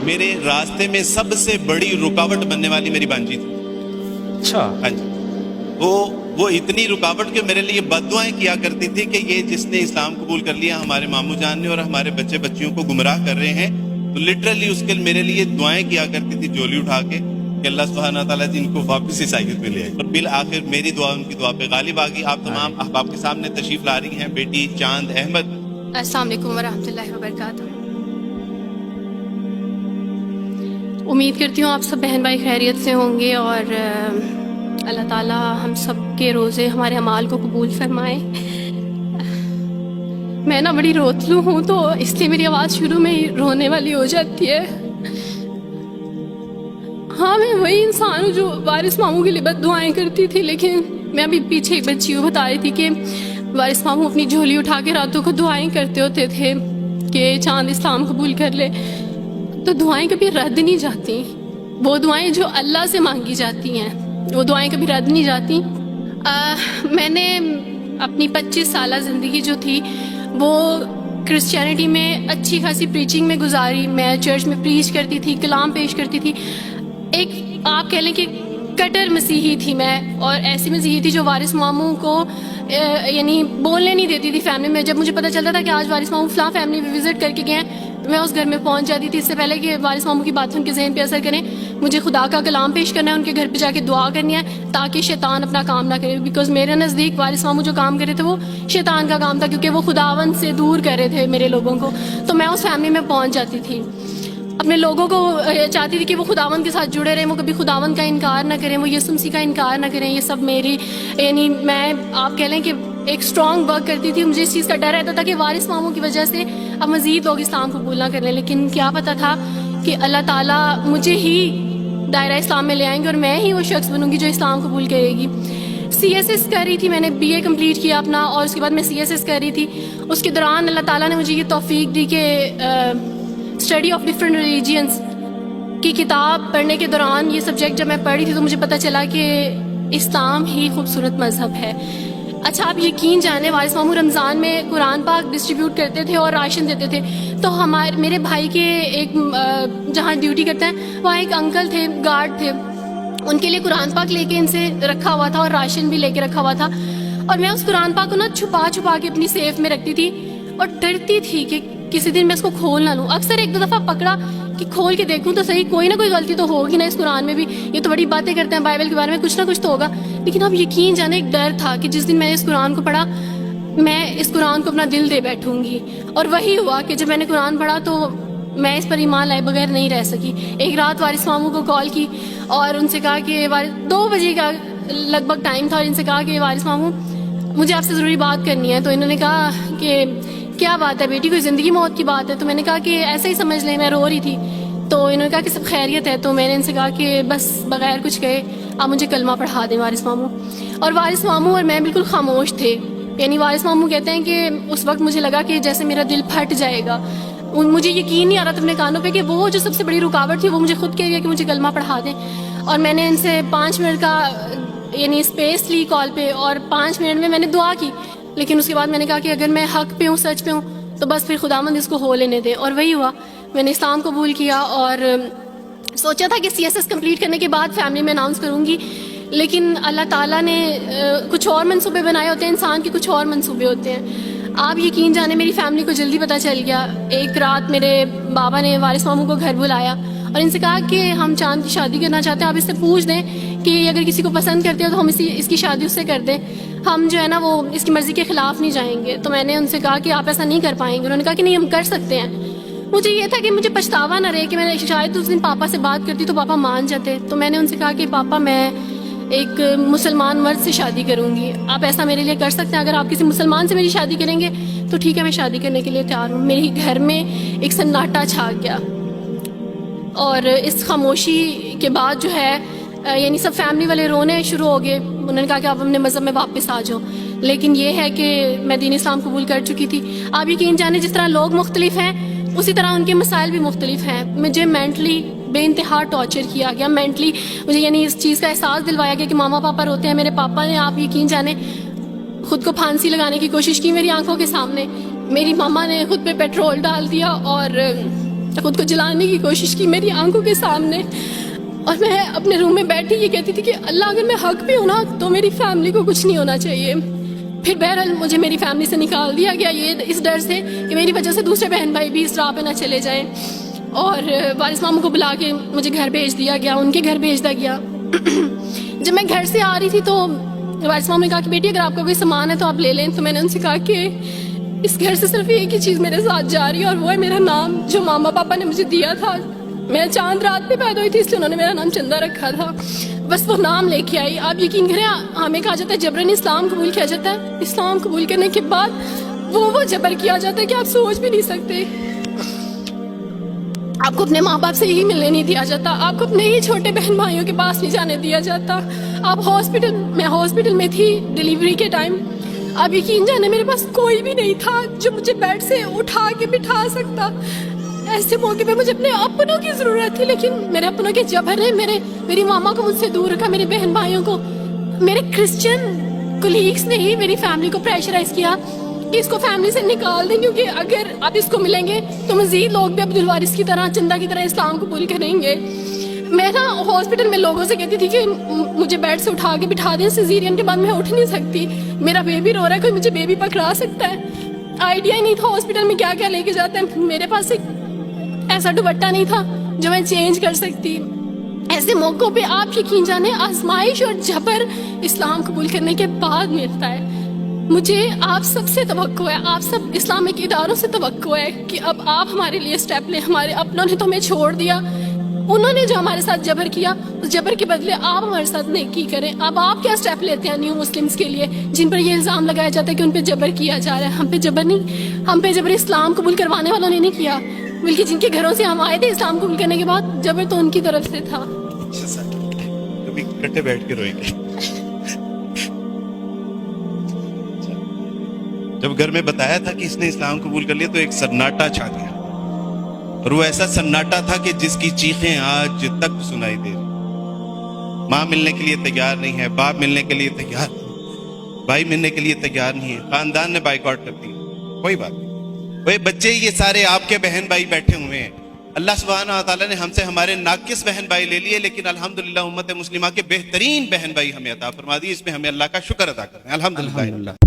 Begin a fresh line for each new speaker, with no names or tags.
میرے راستے میں سب سے بڑی رکاوٹ بننے والی میری بانجی تھی.
اچھا.
ہاں جی. وہ اتنی رکاوٹ کہ میرے لیے بد دعائیں کیا کرتی تھی کہ یہ جس نے اسلام قبول کر لیا ہمارے ماموں جان نے اور ہمارے بچے بچیوں کو گمراہ کر رہے ہیں, تو لٹرلی اس کے میرے لیے دعائیں کیا کرتی تھی جولی اٹھا کے کہ اللہ سبحانہ تعالیٰ جی ان کو واپس عیسائیت میں لے آئے. اور بالآخر میری دعا ان کی دعا پہ غالب آ گئی. آپ تمام احباب کے سامنے تشریف لا رہی ہیں بیٹی چاند احمد.
السلام علیکم ورحمۃ اللہ وبرکاتہ. امید کرتی ہوں آپ سب بہن بھائی خیریت سے ہوں گے اور اللہ تعالیٰ ہم سب کے روزے ہمارے اعمال کو قبول فرمائے. میں نا بڑی روتلو ہوں تو اس لیے میری آواز شروع میں ہی رونے والی ہو جاتی ہے. ہاں میں وہی انسان ہوں جو وارث ماموں کے لیے بد دعائیں کرتی تھی, لیکن میں ابھی پیچھے ایک بچی کو بتا رہی تھی کہ وارث ماموں اپنی جھولی اٹھا کے راتوں کو دعائیں کرتے ہوتے تھے کہ چاند اسلام قبول کر لے. تو دعائیں کبھی رد نہیں جاتی, وہ دعائیں جو اللہ سے مانگی جاتی ہیں وہ دعائیں کبھی رد نہیں جاتی. میں نے اپنی 25 سالہ زندگی جو تھی وہ کرسچینٹی میں اچھی خاصی پریچنگ میں گزاری. میں چرچ میں پریچ کرتی تھی, کلام پیش کرتی تھی. ایک آپ کہہ لیں کہ کٹر مسیحی تھی میں, اور ایسی مسیحی تھی جو وارث ماموں کو یعنی بولنے نہیں دیتی تھی فیملی میں. جب مجھے پتہ چلتا تھا کہ آج وارث ماموں فلاں فیملی میں وزٹ کر کے گئے ہیں تو میں اس گھر میں پہنچ جاتی تھی. اس سے پہلے کہ وارث ماموں کی باتیں ان کے ذہن پہ اثر کریں, مجھے خدا کا کلام پیش کرنا ہے, ان کے گھر پہ جا کے دعا کرنی ہے تاکہ شیطان اپنا کام نہ کرے. بیکاز میرے نزدیک وارث ماموں جو کام کر رہے تھے وہ شیطان کا کام تھا, کیونکہ وہ خداوند سے دور کر رہے تھے میرے لوگوں کو. تو میں اس فیملی میں پہنچ جاتی تھی, اپنے لوگوں کو چاہتی تھی کہ وہ خداوند کے ساتھ جڑے رہیں, وہ کبھی خداوند کا انکار نہ کریں, وہ یسوع مسیح کا انکار نہ کریں. یہ سب میری یعنی میں آپ کہہ لیں کہ ایک اسٹرانگ ورک کرتی تھی. مجھے اس چیز کا ڈر رہتا تھا کہ وارث ماموں کی وجہ سے اب مزید لوگ اسلام قبول نہ کر لیں, لیکن کیا پتہ تھا کہ اللہ تعالیٰ مجھے ہی دائرہ اسلام میں لے آئیں گے اور میں ہی وہ شخص بنوں گی جو اسلام قبول کرے گی. CSS کر رہی تھی, میں نے BA کمپلیٹ کیا اپنا, اور اس کے بعد میں CSS کر رہی تھی. اس کے دوران اللہ تعالیٰ نے مجھے یہ توفیق دی کہ اسٹڈی آف ڈفرینٹ ریلیجینس کی کتاب پڑھنے کے دوران یہ سبجیکٹ جب میں پڑھ رہی تھی تو مجھے پتہ چلا کہ اسلام ہی خوبصورت مذہب ہے. اچھا آپ یقین جانیں وارث ماموں رمضان میں قرآن پاک ڈسٹریبیوٹ کرتے تھے اور راشن دیتے تھے. تو میرے بھائی کے ایک جہاں ڈیوٹی کرتے ہیں وہاں ایک انکل تھے, گارڈ تھے, ان کے لیے قرآن پاک لے کے ان سے رکھا ہوا تھا اور راشن بھی لے کے رکھا ہوا تھا. اور میں اس قرآن پاک کو نا چھپا کے اپنی سیف میں رکھتی تھی اور ڈرتی تھی کہ کسی دن میں اس کو کھول نہ لوں. اکثر ایک دو دفعہ پکڑا کہ کھول کے دیکھوں تو صحیح, کوئی نہ کوئی غلطی تو ہوگی نا اس قرآن میں بھی, یہ تو بڑی باتیں کرتے ہیں بائبل کے بارے میں, کچھ نہ کچھ تو ہوگا. لیکن اب یقین جانے ایک ڈر تھا کہ جس دن میں نے اس قرآن کو پڑھا میں اس قرآن کو اپنا دل دے بیٹھوں گی. اور وہی ہوا کہ جب میں نے قرآن پڑھا تو میں اس پر ایمان لائے بغیر نہیں رہ سکی. ایک رات وارث ماموں کو کال کی اور ان سے کہا کہ 2 بجے کا لگ بھگ ٹائم تھا, اور ان سے کہا کہ وارث ماموں مجھے آپ سے ضروری بات کرنی ہے. تو انہوں نے کہا کہ کیا بات ہے بیٹی, کوئی زندگی موت کی بات ہے؟ تو میں نے کہا کہ ایسا ہی سمجھ لیں, میں رو رہی تھی. تو انہوں نے کہا کہ سب خیریت ہے. تو میں نے ان سے کہا کہ بس بغیر کچھ کہے آپ مجھے کلمہ پڑھا دیں وارث ماموں. اور وارث ماموں اور میں بالکل خاموش تھے. یعنی وارث ماموں کہتے ہیں کہ اس وقت مجھے لگا کہ جیسے میرا دل پھٹ جائے گا. مجھے یقین نہیں آ رہا تھا اپنے کانوں پہ کہ وہ جو سب سے بڑی رکاوٹ تھی وہ مجھے خود کہہ دیا کہ مجھے کلمہ پڑھا دیں. اور میں نے ان سے 5 منٹ کا یعنی اسپیس لی کال پہ, اور 5 منٹ میں نے دعا کی. لیکن اس کے بعد میں نے کہا کہ اگر میں حق پہ ہوں, سچ پہ ہوں, تو بس پھر خداوند اس کو ہو لینے دے. اور وہی ہوا, میں نے اسلام قبول کیا اور سوچا تھا کہ CSS کمپلیٹ کرنے کے بعد فیملی میں اناؤنس کروں گی. لیکن اللہ تعالیٰ نے کچھ اور منصوبے بنائے ہوتے ہیں, انسان کے کچھ اور منصوبے ہوتے ہیں. آپ یقین جانے میری فیملی کو جلدی پتہ چل گیا. ایک رات میرے بابا نے وارث ماموں کو گھر بلایا اور ان سے کہا کہ ہم چاند کی شادی کرنا چاہتے ہیں, آپ اس سے پوچھ دیں کہ اگر کسی کو پسند کرتے ہو تو ہم اس کی شادی اس سے کر دیں, ہم جو ہے نا وہ اس کی مرضی کے خلاف نہیں جائیں گے. تو میں نے ان سے کہا کہ آپ ایسا نہیں کر پائیں گے. انہوں نے کہا کہ نہیں ہم کر سکتے ہیں. مجھے یہ تھا کہ مجھے پچھتاوا نہ رہے کہ میں نے شاید اس دن پاپا سے بات کرتی تو پاپا مان جاتے. تو میں نے ان سے کہا کہ پاپا میں ایک مسلمان مرد سے شادی کروں گی, آپ ایسا میرے لیے کر سکتے ہیں؟ اگر آپ کسی مسلمان سے میری شادی کریں گے تو ٹھیک ہے, میں شادی کرنے کے لیے تیار ہوں. میرے گھر میں ایک سناٹا چھا گیا, اور اس خاموشی کے بعد جو ہے یعنی سب فیملی والے رونے شروع ہو گئے. انہوں نے کہا کہ آپ اپنے مذہب میں واپس آ جاؤ. لیکن یہ ہے کہ میں دین اسلام قبول کر چکی تھی. آپ یقین جانے جس طرح لوگ مختلف ہیں اسی طرح ان کے مسائل بھی مختلف ہیں. مجھے مینٹلی بے انتہا ٹارچر کیا گیا. مینٹلی مجھے یعنی اس چیز کا احساس دلوایا گیا کہ ماما پاپا روتے ہیں. میرے پاپا نے آپ یقین جانے خود کو پھانسی لگانے کی کوشش کی میری آنکھوں کے سامنے. میری ماما نے خود پہ پیٹرول ڈال دیا اور خود کو جلانے کی کوشش کی میری آنکھوں کے سامنے. اور میں اپنے روم میں بیٹھی یہ کہتی تھی کہ اللہ اگر میں حق پہ ہوں نا تو میری فیملی کو کچھ نہیں ہونا چاہیے. پھر بہرحال مجھے میری فیملی سے نکال دیا گیا یہ اس ڈر سے کہ میری وجہ سے دوسرے بہن بھائی بھی اس راہ پہ نہ چلے جائیں. اور وارث ماموں کو بلا کے مجھے گھر بھیج دیا گیا, ان کے گھر بھیج دیا گیا. جب میں گھر سے آ رہی تھی تو وارث ماموں نے کہا کہ بیٹی اگر آپ کا کوئی سامان ہے تو آپ لے لیں. تو میں نے ان سے کہا کہ اس گھر سے صرف ایک ہی چیز میرے ساتھ جا رہی ہے اور وہ ہے میرا نام جو ماما پاپا نے مجھے دیا تھا. میں چاند رات پہ پیدا ہوئی تھی اس لیے انہوں نے میرا نام چندہ رکھا تھا. بس وہ نام لے کے آئی. آپ یقین کریں ہمیں کہا جاتا ہے جبرن اسلام قبول کیا جاتا ہے. اسلام قبول کرنے کے بعد وہ جبر کیا جاتا ہے کہ آپ سوچ بھی نہیں سکتے. آپ کو اپنے ماں باپ سے ہی ملنے نہیں دیا جاتا, آپ کو اپنے ہی چھوٹے بہن بھائیوں کے پاس نہیں جانے دیا جاتا. آپ میں ہاسپٹل میں تھی ڈیلیوری کے ٹائم. آپ یقین جانے میرے پاس کوئی بھی نہیں تھا جو مجھے بیڈ سے اٹھا کے بٹھا سکتا. ایسے موقع پہ مجھے اپنے اپنوں کی ضرورت تھی, لیکن میرے اپنوں کے جبر نے میری ماما کو مجھ سے دور رکھا, میرے بہن بھائیوں کو. میرے کرسچن کولیگس نے ہی میری فیملی کو پریشرائز کیا کہ اس کو فیملی سے نکال دیں, کیونکہ اگر آپ اس کو ملیں گے تو مزید لوگ بھی عبدالوارث کی طرح چندہ کی طرح اسلام قبول کریں گے. میں نا ہاسپٹل میں لوگوں سے کہتی تھی کہ مجھے بیڈ سے اٹھا کے بٹھا دیں, سیزیرین کے بعد میں اٹھ نہیں سکتی, میرا بیبی رو رہا ہے, کوئی مجھے بیبی پکڑا سکتا ہے. آئیڈیا ہی نہیں تھا ہاسپٹل میں کیا کیا لے کے جاتے ہیں. میرے پاس ایک ایسا دوپٹہ نہیں تھا جو میں چینج کر سکتی. ایسے موقعوں پہ آپ یقین جانے آزمائش اور جبر اسلام قبول کرنے کے بعد ملتا ہے. مجھے آپ سب سے توقع ہے, آپ سب اسلامک اداروں سے توقع ہے کہ اب آپ ہمارے لیے اسٹیپ لیں. ہمارے اپنوں نے تو ہمیں چھوڑ دیا, انہوں نے جو ہمارے ساتھ جبر کیا اس جبر کے بدلے آپ ہمارے ساتھ نیکی کریں. اب آپ کیا اسٹیپ لیتے ہیں نیو مسلمس کے لیے جن پر یہ الزام لگایا جاتا ہے کہ ان پہ جبر کیا جا رہا ہے. ہم پہ جبر نہیں, ہم پہ جبر اسلام قبول کروانے والوں نے نہیں کیا, بلکہ جن کے گھروں سے ہم آئے تھے اسلام قبول کرنے کے بعد جبر تو ان کی طرف سے تھا.
کبھی اکٹھے بیٹھ کے روئیں گے. جب گھر میں بتایا تھا کہ اس نے اسلام قبول کر لیا تو ایک سناٹا چھا گیا, اور وہ ایسا سناٹا تھا کہ جس کی چیخیں آج تک سنائی دے رہی. ماں ملنے کے لیے تیار نہیں ہے, باپ ملنے کے لیے تیار نہیں, بھائی ملنے کے لیے تیار نہیں ہے, خاندان نے بائیکاٹ کر دی. کوئی بات نہیں, وہ بچے یہ سارے آپ کے بہن بھائی بیٹھے ہوئے ہیں. اللہ سبحانہ و تعالیٰ نے ہم سے ہمارے ناقص بہن بھائی لے لیے, لیکن الحمدللہ امت مسلمہ کے بہترین بہن بھائی ہمیں عطا فرما دی. اس میں ہمیں اللہ کا شکر ادا کرنا ہے. الحمدللہ.